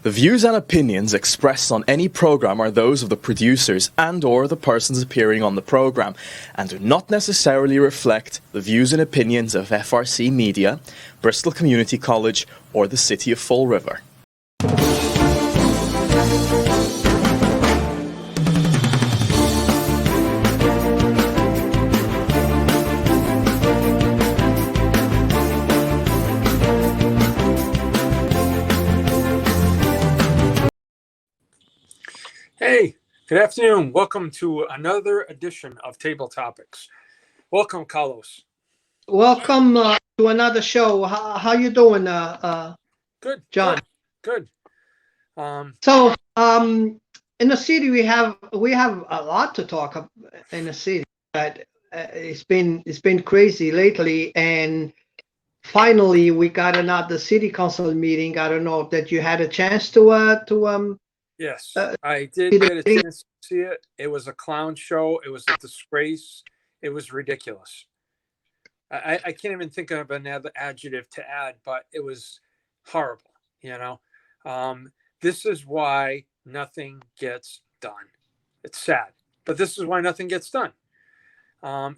The views and opinions expressed on any program are those of the producers and/or the persons appearing on the program, and do not necessarily reflect the views and opinions of FRC Media, Bristol Community College, or the City of Fall River. Hey, good afternoon. Welcome to another edition of Table Topics. Welcome, Carlos. Welcome to another show. How you doing, Good, John? Good. So, in the city, we have a lot to talk in the city, but it's been crazy lately, and finally we got another city council meeting. I don't know that you had a chance to Yes, I did get a chance to see it. It was a clown show. It was a disgrace. It was ridiculous. I can't even think of another adjective to add, but it was horrible. This is why nothing gets done. It's sad, but this is why nothing gets done.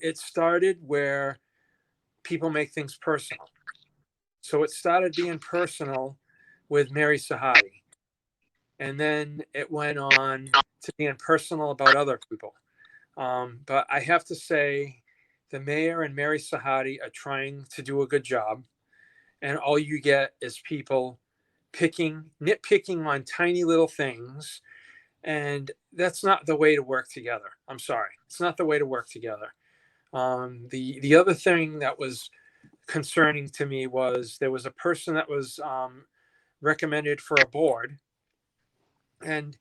It started where people make things personal. So it started being personal with Mary Sahadi. And then it went on to being personal about other people. But I have to say, the mayor and Mary Sahadi are trying to do a good job. And all you get is people nitpicking on tiny little things. And that's not the way to work together. I'm sorry. It's not the way to work together. The other thing that was concerning to me was there was a person that was recommended for a board. And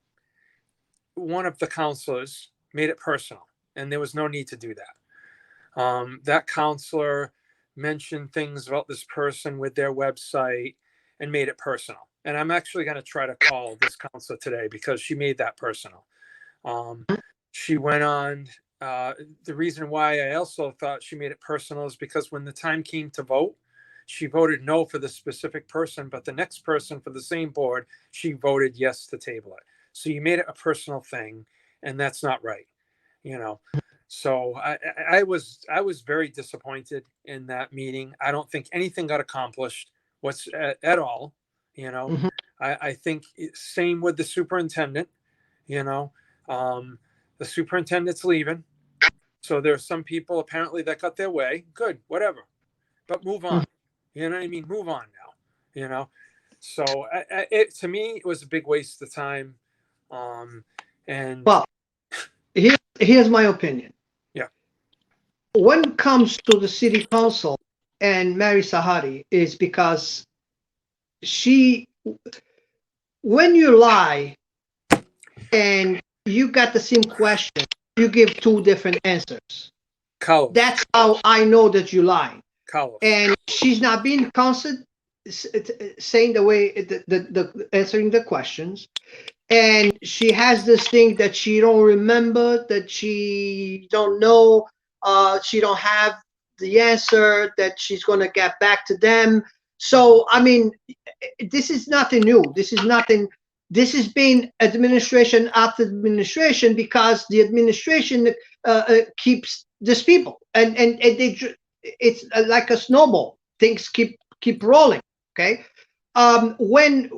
one of the counselors made it personal, and there was no need to do that. That counselor mentioned things about this person with their website and made it personal. And I'm actually going to try to call this counselor today because she made that personal. She went on. The reason why I also thought she made it personal is because when the time came to vote, she voted no for the specific person, but the next person for the same board, she voted yes to table it. So you made it a personal thing, and that's not right, So I was very disappointed in that meeting. I don't think anything got accomplished at all, Mm-hmm. I think same with the superintendent, the superintendent's leaving. So there's some people apparently that got their way. Good, whatever, but move on. You know what I mean? Move on now, So to me, it was a big waste of time. And well, here's my opinion. Yeah. When it comes to the city council and Mary Sahadi is because when you lie and you got the same question, you give two different answers. Carlos. That's how I know that you lie. Carlos. And she's not being constant saying the way the answering the questions, and she has this thing that she don't remember, that she don't know, she don't have the answer, that she's going to get back to them. So I mean, this is nothing new. This has been administration after administration, because the administration keeps these people, and it's like a snowball. Things keep rolling. Okay. When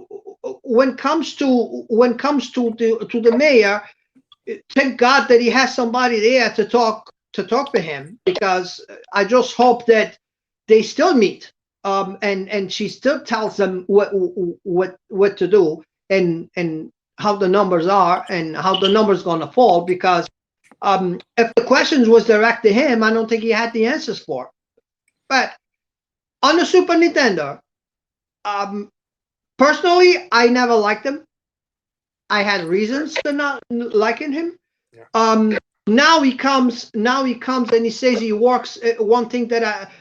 comes to the mayor, thank God that he has somebody there to talk to him, because I just hope that they still meet, and she still tells them what to do, and how the numbers are and how the numbers going to fall, because if the questions was direct to him, I don't think he had the answers for it. But on the superintendent, personally, I never liked him. I had reasons to not liking him. Yeah. Now he comes and he says he works. One thing that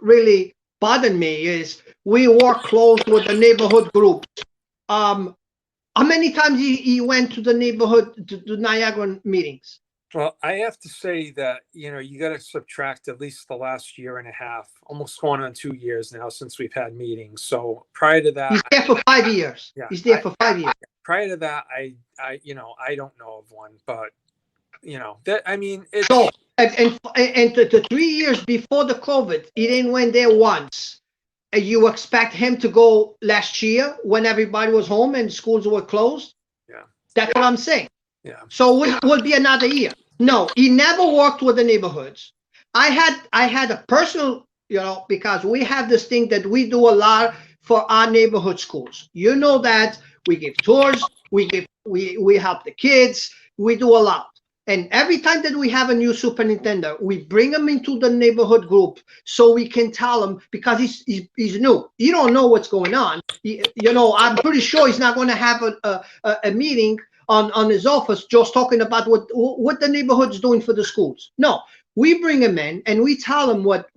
really bothered me is we work close with the neighborhood groups. How many times he went to the neighborhood, to Niagara meetings? Well, I have to say that, you got to subtract at least the last year and a half, almost going on 2 years now since we've had meetings. So prior to that, He's there for 5 years. yeah, He's there for 5 years. prior to that, I don't know of one, but that, I mean, it's So, and the 3 years before the COVID, he didn't went there once. And you expect him to go last year when everybody was home and schools were closed? yeah, That's what I'm saying. yeah, So it will be another year. No, he never worked with the neighborhoods. I had a personal, because we have this thing that we do a lot for our neighborhood schools. You know that we give tours, we help the kids, we do a lot. And every time that we have a new superintendent, we bring him into the neighborhood group so we can tell him, because he's new. You don't know what's going on. I'm pretty sure he's not going to have a meeting on his office just talking about what the neighborhood's doing for the schools. No, we bring him in and we tell him what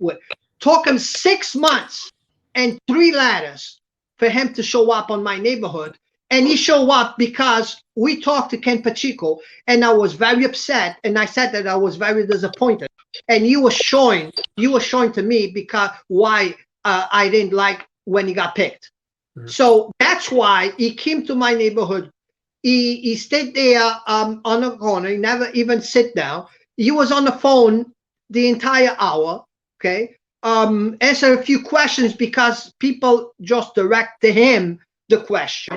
took him 6 months and 3 letters for him to show up on my neighborhood. And he showed up because we talked to Ken Pacheco, and I was very upset. And I said that I was very disappointed. And he was showing to me because why I didn't like when he got picked. Mm-hmm. So that's why he came to my neighborhood. He stayed there on the corner. He never even sit down. He was on the phone the entire hour. Okay, answer a few questions because people just direct to him the question.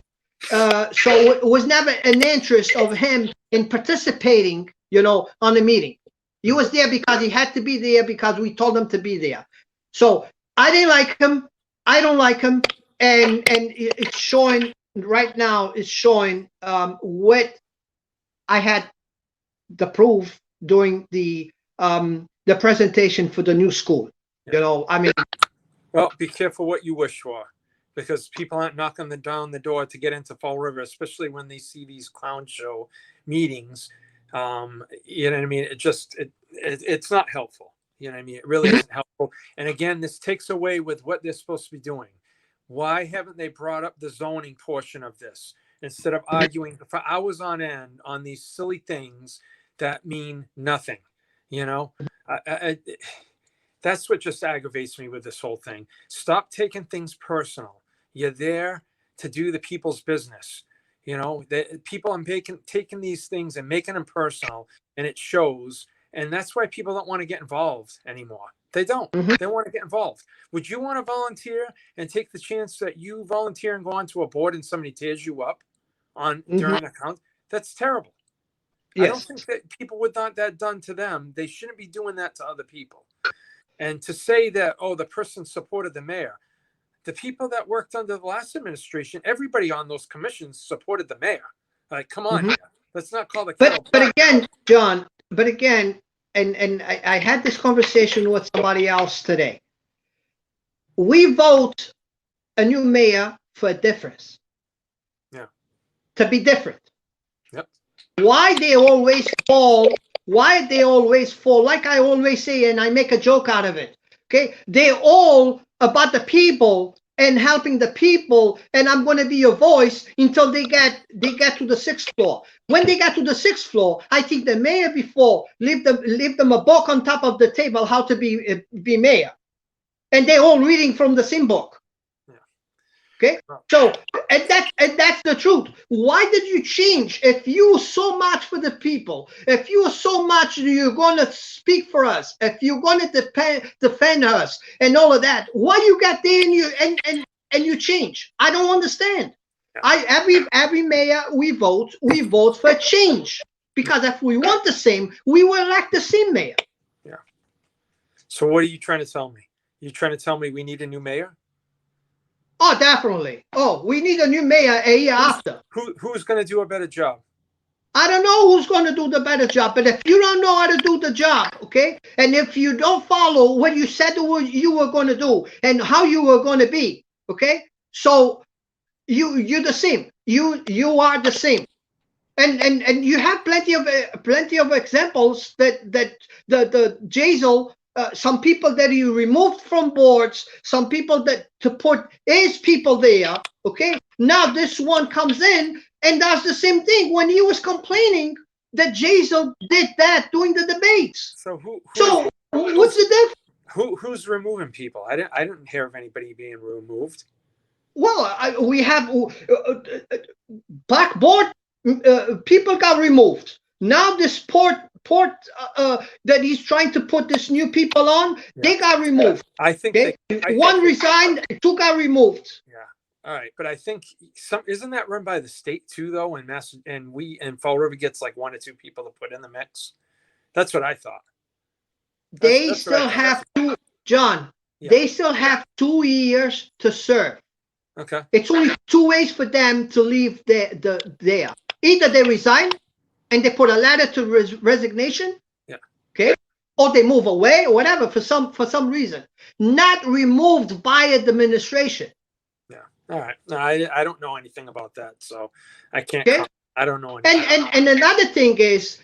So it was never an interest of him in participating, on the meeting. He was there because he had to be there because we told him to be there. So I didn't like him. I don't like him, and it's showing right now. It's showing what I had the proof during the presentation for the new school. I mean. Well, be careful what you wish for, because people aren't knocking down the door to get into Fall River, especially when they see these clown show meetings. You know what I mean? It's not helpful. You know what I mean? It really isn't helpful. And again, this takes away with what they're supposed to be doing. Why haven't they brought up the zoning portion of this instead of arguing for hours on end on these silly things that mean nothing? That's what just aggravates me with this whole thing. Stop taking things personal. You're there to do the people's business. The people are taking these things and making them personal, and it shows. And that's why people don't want to get involved anymore. They don't. Mm-hmm. They want to get involved. Would you want to volunteer and take the chance that you volunteer and go onto a board and somebody tears you up during a count? That's terrible. Yes. I don't think that people would want that done to them. They shouldn't be doing that to other people. And to say that, the person supported the mayor, the people that worked under the last administration, everybody on those commissions supported the mayor. Like, come on, let's not call the kettle black. But again, John, and I had this conversation with somebody else today. We vote a new mayor for a difference. Yeah. To be different. Yep. Why they always fall, like I always say, and I make a joke out of it. Okay, they're all about the people and helping the people, and I'm going to be your voice until they get to the 6th floor. When they get to the 6th floor, I think the mayor before leave them a book on top of the table how to be mayor, and they're all reading from the same book. Okay, so and that's the truth. Why did you change? If you so much for the people, if you so much you're going to speak for us, if you're going to defend us and all of that, why you got there and you change? I don't understand. Every mayor we vote for a change, because if we want the same, we will elect the same mayor. Yeah. So what are you trying to tell me? You trying to tell me we need a new mayor? Oh, definitely. Oh, we need a new mayor a year after. Who's going to do a better job? I don't know who's going to do the better job, but if you don't know how to do the job, okay, and if you don't follow what you said you were going to do and how you were going to be, okay, so you're the same. You are the same, and you have plenty of examples that the Jazel. Some people that you removed from boards, some people that to put his people there. Okay, now this one comes in and does the same thing. When he was complaining that Jason did that during the debates. So So what's the difference? Who's removing people? I didn't hear of anybody being removed. Well, we have blackboard people got removed. Now this port that he's trying to put this new people on, they got removed. I think Okay? One resigned, two got removed. Yeah. All right, but I think isn't that run by the state too, though? And Fall River gets like 1 or 2 people to put in the mix. That's what I thought. They still have to, John. Yeah. They still have 2 years to serve. Okay. It's only 2 ways for them to leave there. Either they resign and they put a letter to resignation. Yeah. Okay. Or they move away or whatever for some reason. Not removed by administration. Yeah. All right. No, I don't know anything about that, so I can't. Okay. I don't know anything. And another thing is,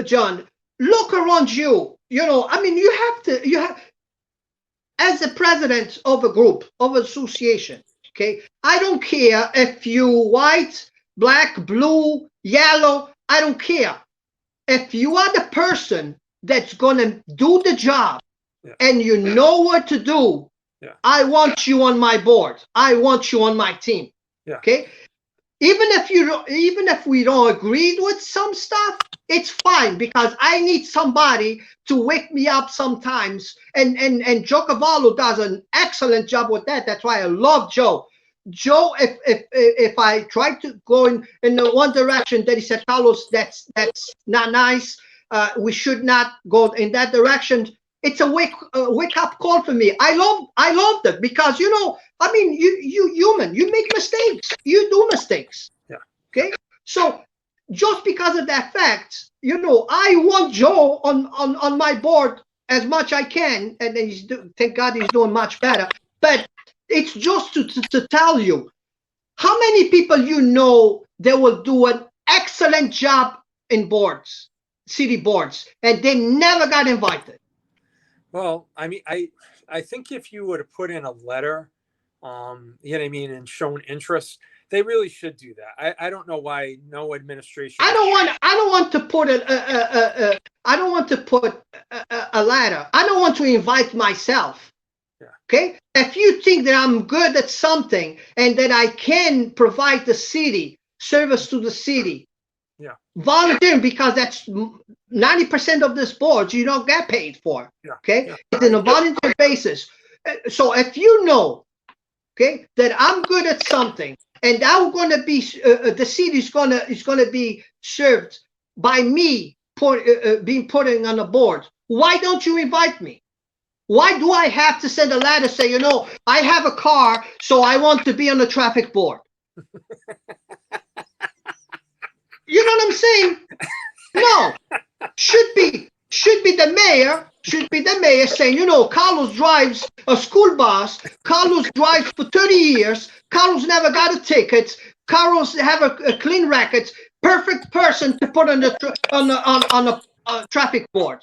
John, look around you. You know, I mean, you have as the president of a group, of an association. Okay, I don't care if you white, black, blue, yellow. I don't care. If you are the person that's gonna do the job, and you know what to do, I want you on my board. I want you on my team. Yeah. Okay. Even if we don't agree with some stuff, it's fine because I need somebody to wake me up sometimes. And Joe Cavallo does an excellent job with that. That's why I love Joe. Joe, if I try to go in the one direction that he said, Carlos, that's not nice. We should not go in that direction. It's a wake up call for me. I love that because I mean you human, you make mistakes, you do mistakes. Yeah. Okay. So just because of that fact, I want Joe on my board as much I can, and then thank God he's doing much better. But it's just to tell you how many people they will do an excellent job in boards, city boards, and they never got invited. Well, I mean, I think if you would have put in a letter, you know what I mean, and shown interest, they really should do that. I don't know why no administration. I don't want to put a letter. I don't want to invite myself. Yeah. Okay. If you think that I'm good at something and that I can provide the city service to the city, volunteering, because that's 90% of this board you don't get paid for. Okay. It's on a volunteer basis. So if that I'm good at something and I'm going to be the city is going to be served by me being put on a board, why don't you invite me? Why do I have to send a letter say, I have a car, so I want to be on the traffic board? You know what I'm saying? No. Should be the mayor saying, Carlos drives a school bus. Carlos drives for 30 years. Carlos never got a ticket. Carlos have a clean record. Perfect person to put on the traffic board.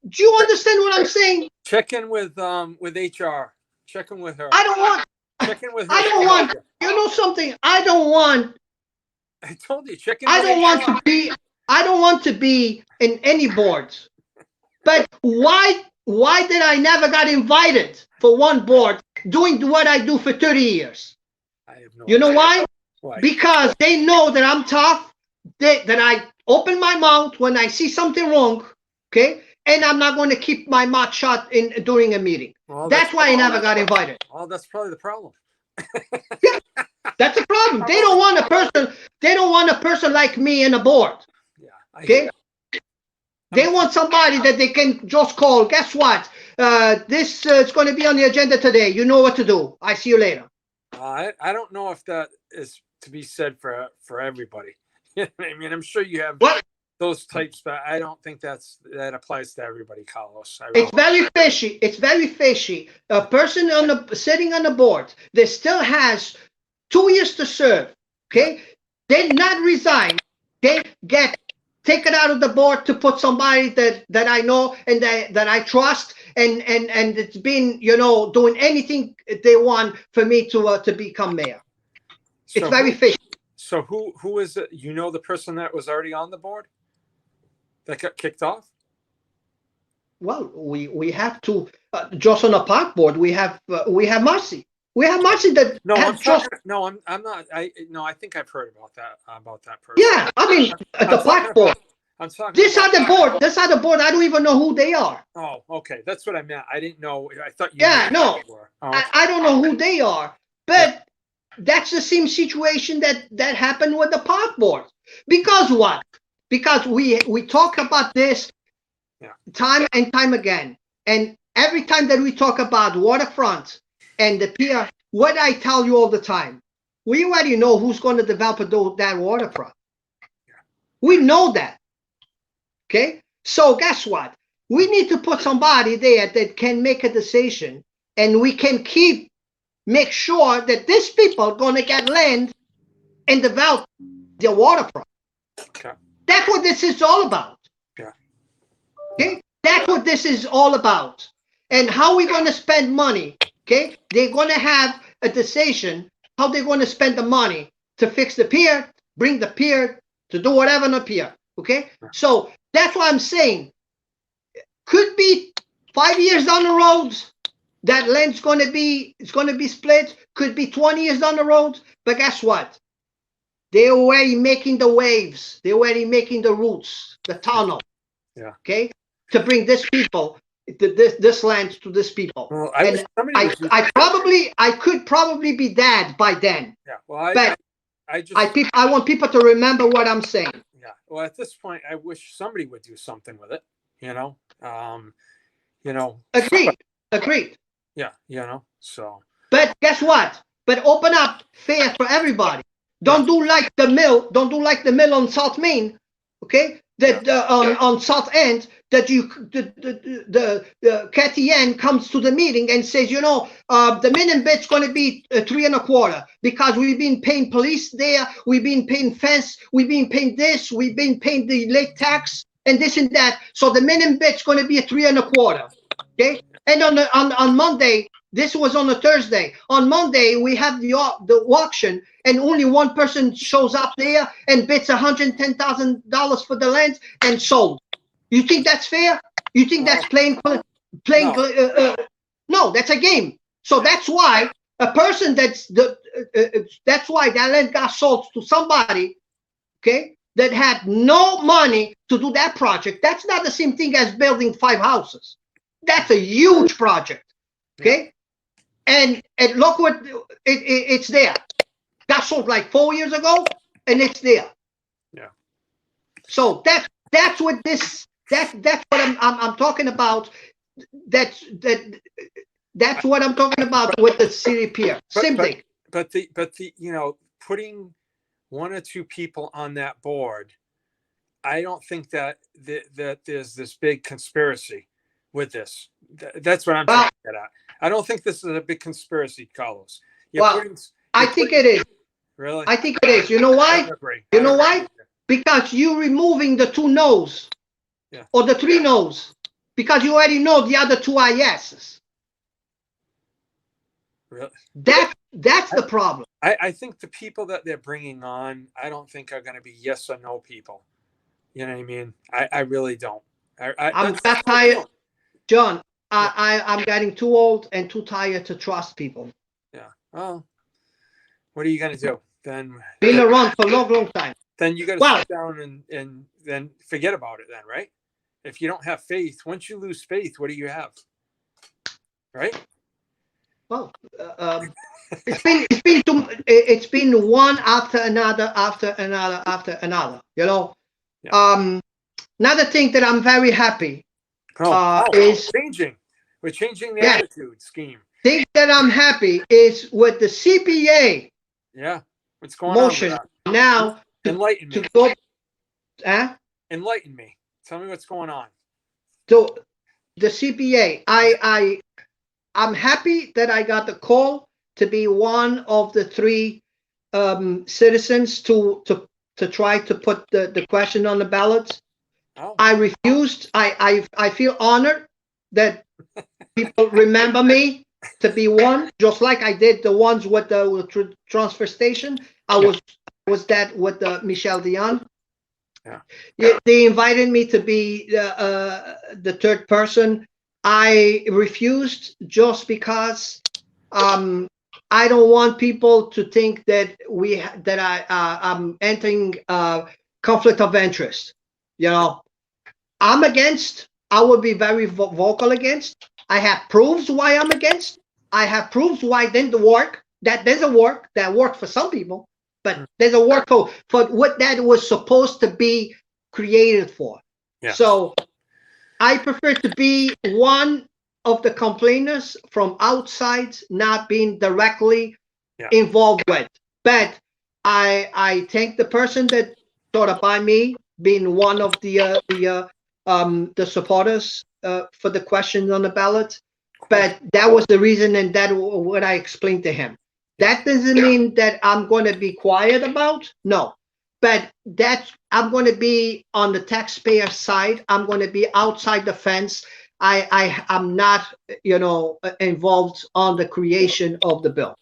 Do you understand what I'm saying? Check in with HR. Check in with her. I don't want. Check in with her. I don't want. You know something? I don't want. I told you. Check in. I don't want to be. I don't want to be in any boards. But why did I never got invited for one board doing what I do for 30 years? I have no idea. Know why? Why? Because they know that I'm tough. That I open my mouth when I see something wrong. Okay. And I'm not going to keep my mouth shut during a meeting. Well, that's why I never got invited. Well, that's probably the problem. Yeah, that's the problem. They don't want a person. They don't want a person like me in a board. Yeah. Okay. They want somebody that they can just call. Guess what? This is going to be on the agenda today. You know what to do. I see you later. I don't know if that is to be said for everybody. I mean, I'm sure you have. What? Those types, but I don't think that applies to everybody, Carlos. It's very fishy. It's very fishy. A person sitting on the board that still has 2 years to serve. Okay, they not resign. They get taken out of the board to put somebody that I know and that I trust, and it's been doing anything they want for me to become mayor. It's very fishy. So who is it? The person that was already on the board? that got kicked off? Well, we have to just on a park board. We have Marcy. We have Marcy that No, have just I'm not. I think I've heard about that person. yeah. I mean, the park board. I'm talking. This other board. This other board. I don't even know who they are. Oh, okay. That's what I meant. I didn't know. I thought you. Yeah, knew no. who they were. Oh, okay. I don't know who they are, but that's the same situation that happened with the park board. Because what? Because we talk about this time and time again, and every time that we talk about waterfront and the pier, what I tell you all the time, we already know who's going to develop that waterfront. We know that. Okay, so guess what? We need to put somebody there that can make a decision, and we can make sure that these people are going to get land and develop the waterfront. Okay. That's what this is all about. Yeah. Okay, that's what this is all about. And how we going to spend money? Okay, they're going to have a decision how they're going to spend the money to fix the pier, bring the pier, to do whatever on the pier. Okay, so that's what I'm saying. Could be 5 years down the road that land's going to be split. Could be 20 years down the road. But guess what? They're already making the waves. They're already making the routes, the tunnel. Yeah. Okay, to bring this people, this land to this people. Well, I could probably be dead by then. Yeah. Well, but I want people to remember what I'm saying. Yeah. Well, at this point, I wish somebody would do something with it. You know. Agreed. Yeah. So. But guess what? But open up fair for everybody. Don't do like the mill. Don't do like the mill on South Main. Okay. That on South End, that the KTN comes to the meeting and says, the minimum bid's going to be 3.25 because we've been paying police there, we've been paying fence, we've been paying this, we've been paying the late tax and this and that. So the minimum bid's going to be 3.25. Okay, and on Monday. This was on a Thursday. On Monday, we have the auction, and only one person shows up there and bids $110,000 for the land and sold. You think that's fair? You think that's playing? No, that's a game. So that's why a person that's why that land got sold to somebody, okay, that had no money to do that project. That's not the same thing as building 5 houses. That's a huge project, okay. And look what it's there. Got sold like 4 years ago, and it's there. Yeah. So that's what I'm talking about. That's what I'm talking about with the city pier. Same thing. But the putting 1 or 2 people on that board, I don't think that there's this big conspiracy with this. That's what I'm trying to get at. I don't think this is a big conspiracy, Carlos. I think it is. Really? I think it is. You know why? You know why? Because you're removing the 2 no's or the 3 no's because you already know the other 2 are yeses. Really? That's the problem. I think the people that they're bringing on, I don't think are going to be yes or no people. You know what I mean? I really don't. I'm that tired, John. I'm getting too old and too tired to trust people. Yeah. Well, what are you going to do? Then been around for a long time. Then you got to sit down and then forget about it then, right? If you don't have faith, once you lose faith, what do you have? Right? Well, it's been one after another. Another thing that I'm very happy is changing. We're changing the attitude scheme. Thing that I'm happy is with the CPA. Yeah, what's going motion on now? Enlighten me. Enlighten me. Tell me what's going on. So the CPA, I'm happy that I got the call to be one of the 3 citizens to try to put the question on the ballot. Oh. I refused. I feel honored that people remember me to be one, just like I did the ones with the transfer station. I was that with the Michel Dion. Yeah, they invited me to be the third person. I refused just because I don't want people to think that I'm entering conflict of interest. You know, I'm against. I will be very vocal against. I have proofs why I'm against. I have proofs why didn't work. That doesn't work. That worked for some people, but there's a work for what that was supposed to be created for. Yeah. So I prefer to be one of the complainers from outside, not being directly involved with. But I thank the person that thought about me being one of the supporters for the questions on the ballot. But that was the reason, and that what I explained to him. That doesn't mean that I'm going to be quiet about. No, but that I'm going to be on the taxpayer side. I'm going to be outside the fence. I'm not, involved on the creation of the bill.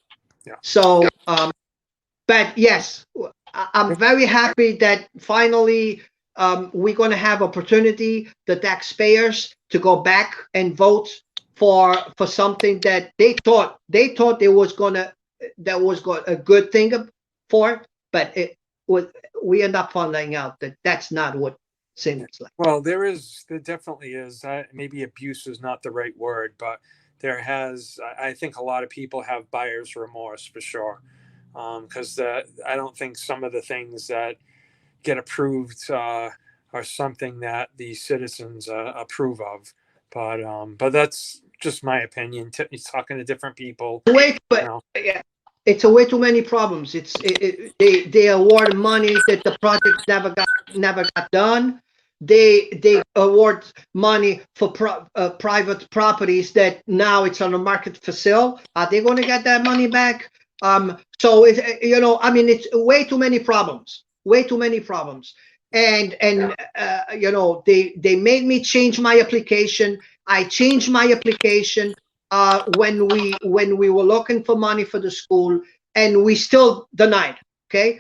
Yeah. So, but yes, I'm very happy that finally we're going to have opportunity, the taxpayers, to go back and vote for something that they thought that was a good thing for, but we end up finding out that that's not what seems like. Well, there definitely is. Maybe abuse is not the right word, but I think a lot of people have buyer's remorse for sure. Because I don't think some of the things that get approved are something that the citizens approve of. But that's just my opinion. Talking to different people. Yeah, it's a way too many problems. They award money that the project never got done. They award money for private properties that now it's on the market for sale. Are they going to get that money back? So it's way too many problems. Way too many problems. And they made me change my application. I changed my application when we were looking for money for the school, and we still denied. Okay,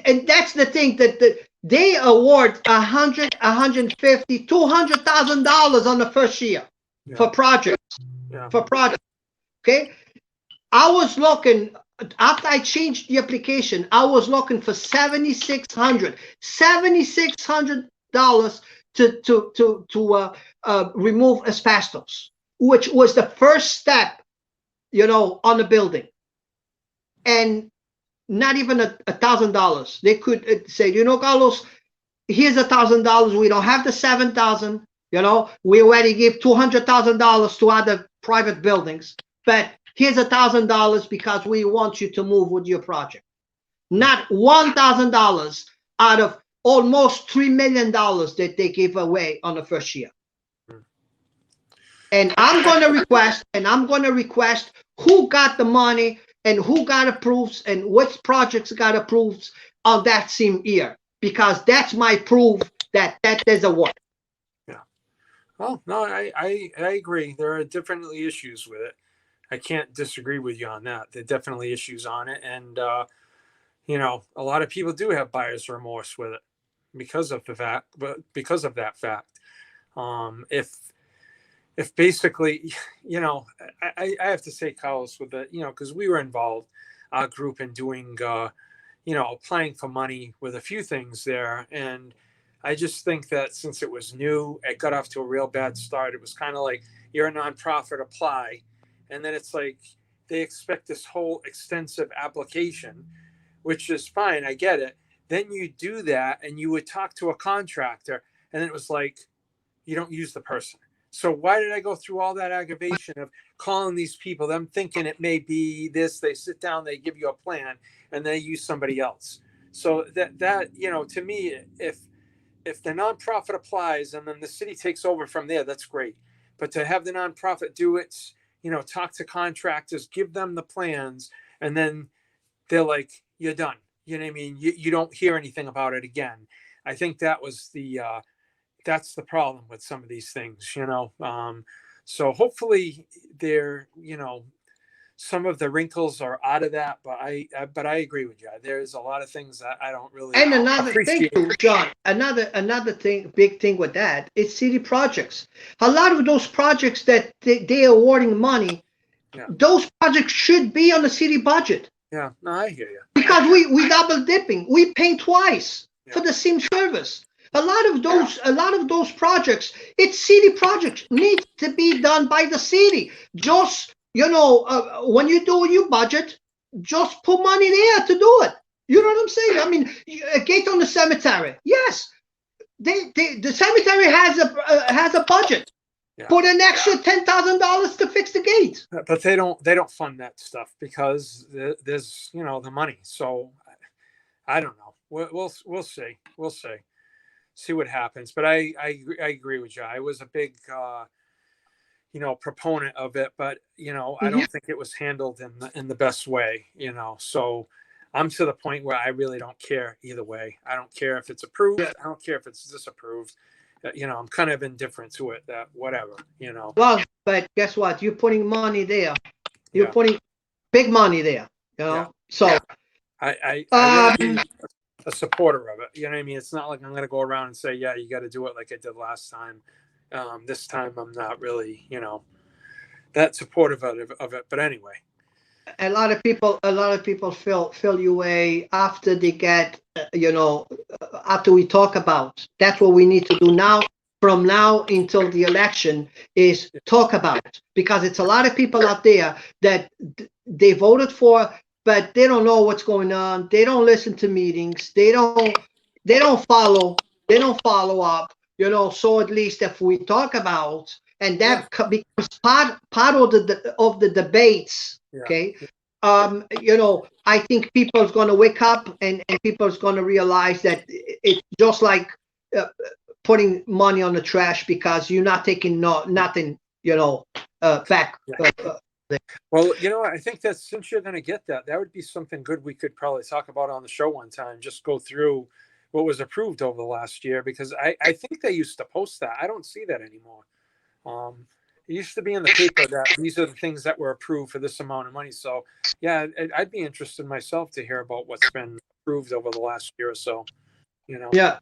and that's the thing that they award $150,000, $200,000 on the first year for projects. For projects. Okay, I was looking after I changed the application. I was looking for $7,600 to remove asbestos, which was the first step, on the building, and not even $1,000. They could say, Carlos, here's $1,000. We don't have the 7,000. We already give $200,000 to other private buildings, but here's $1,000 because we want you to move with your project. Not $1,000 out of almost $3 million that they gave away on the first year. And I'm going to request who got the money and who got approved and which projects got approved on that same year, because that's my proof that there's a work. Yeah. Well, no, I agree. There are definitely issues with it. I can't disagree with you on that. There are definitely issues on it. And, a lot of people do have buyer's remorse with it because of that fact. If basically, I have to say, Carlos, with it, because we were involved, our group, in doing, applying for money with a few things there. And I just think that since it was new, it got off to a real bad start. It was kind of like, you're a nonprofit, apply. And then it's like they expect this whole extensive application, which is fine. I get it. Then you do that and you would talk to a contractor, and it was like, you don't use the person. So why did I go through all that aggravation of calling these people, them thinking it may be this? They sit down, they give you a plan, and they use somebody else. So that to me, if the nonprofit applies and then the city takes over from there, that's great. But to have the nonprofit do it, talk to contractors, give them the plans, and then they're like, you're done. You know what I mean? You don't hear anything about it again. I think that was that's the problem with some of these things, So hopefully they're, some of the wrinkles are out of that, but I agree with you. There's a lot of things that I don't really And another thing appreciate. too, John, another thing, big thing with that is city projects. A lot of those projects that they are awarding money, Yeah. those projects should be on the city budget. Yeah, no, I hear you. Because we double dipping. We pay twice for Yeah. the same service. A lot of those projects, it's city projects, need to be done by the city. Just, when you do your budget, just put money there to do it. You know what I'm saying? I mean, a gate on the cemetery. Yes, the cemetery has a budget. Yeah. Put an extra $10,000 to fix the gate. But they don't fund that stuff because there's the money. So I don't know. We'll see. We'll see what happens. But I agree with you. I was a big proponent of it, but I don't think it was handled in the best way. So I'm to the point where I really don't care either way. I don't care if it's approved. I don't care if it's disapproved. I'm kind of indifferent to it. That whatever. Well, but guess what? You're putting money there. You're putting big money there. Yeah. So I really be a supporter of it. You know what I mean? It's not like I'm going to go around and say, yeah, you got to do it like I did last time. This time I'm not really, that supportive of it. But anyway, a lot of people feel you way after they get, after we talk about. That's what we need to do now. From now until the election is talk about it, because it's a lot of people out there that they voted for, but they don't know what's going on. They don't listen to meetings. They don't follow up. So at least if we talk about, and that becomes part of the debates. Yeah. Okay. I think people's going to wake up and people's going to realize that it's just like putting money on the trash because you're not taking nothing, back. Well, I think that since you're going to get that would be something good we could probably talk about on the show one time. Just go through what was approved over the last year, because I think they used to post that. I don't see that anymore. It used to be in the paper that these are the things that were approved for this amount of money. So, yeah, I'd be interested myself to hear about what's been approved over the last year or so. Yeah.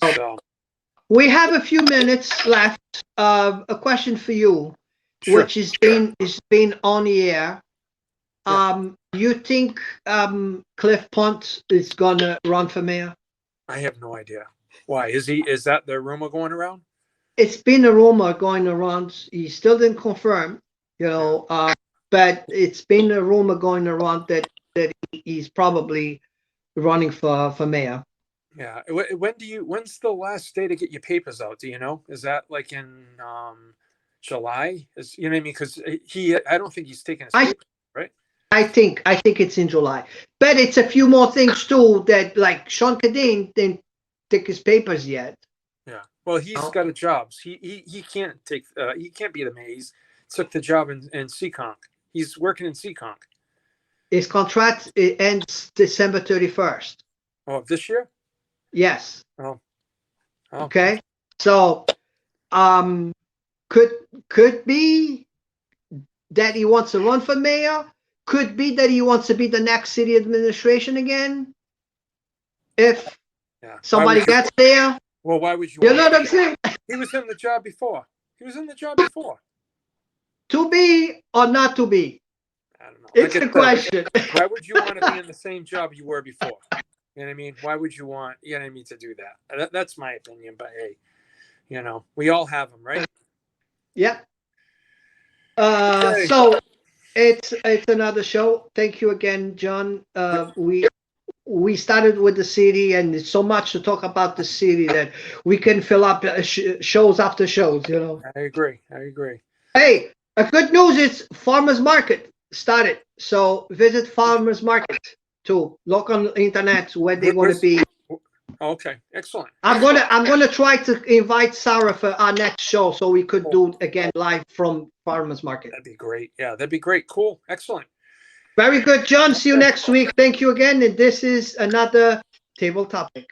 So we have a few minutes left. A question for you, sure. which is been on the air. You think Cliff Punt is gonna run for mayor? I have no idea. Why is he? Is that the rumor going around? It's been a rumor going around. He still didn't confirm, but it's been a rumor going around that he's probably running for mayor. Yeah. When's the last day to get your papers out? Do you know? Is that like in July? You know what I mean? Because I don't think he's taking his papers, right? I think it's in July, but it's a few more things too that, like, Sean Cadine didn't take his papers yet. Yeah. Well, he's got a job. He can't take. He can't be the mayor. He's took the job in Seekonk. He's working in Seekonk. His contract ends December 31st. Oh, this year? Yes. Oh. Okay. So, could be that he wants to run for mayor. Could be that he wants to be the next city administration again. If somebody gets there. Well, why would you? You know what I'm saying? He was in the job before. To be or not to be? I don't know. It's the question. Why would you want to be in the same job you were before? You know what I mean? Why would you want, to do that? That's my opinion, but hey, we all have them, right? Yeah. Okay. So it's another show. Thank you again, John. We started with the city, and there's so much to talk about the city that we can fill up shows after shows. I agree. Hey, a good news is farmers market started. So visit farmers market too. Look on the internet where they're going to be. Okay, excellent. I'm gonna try to invite Sarah for our next show so we could do again live from farmers market. That'd be great. Yeah, that'd be great. Cool. Excellent. Very good, John. See you next week. Thank you again. And this is another table topic.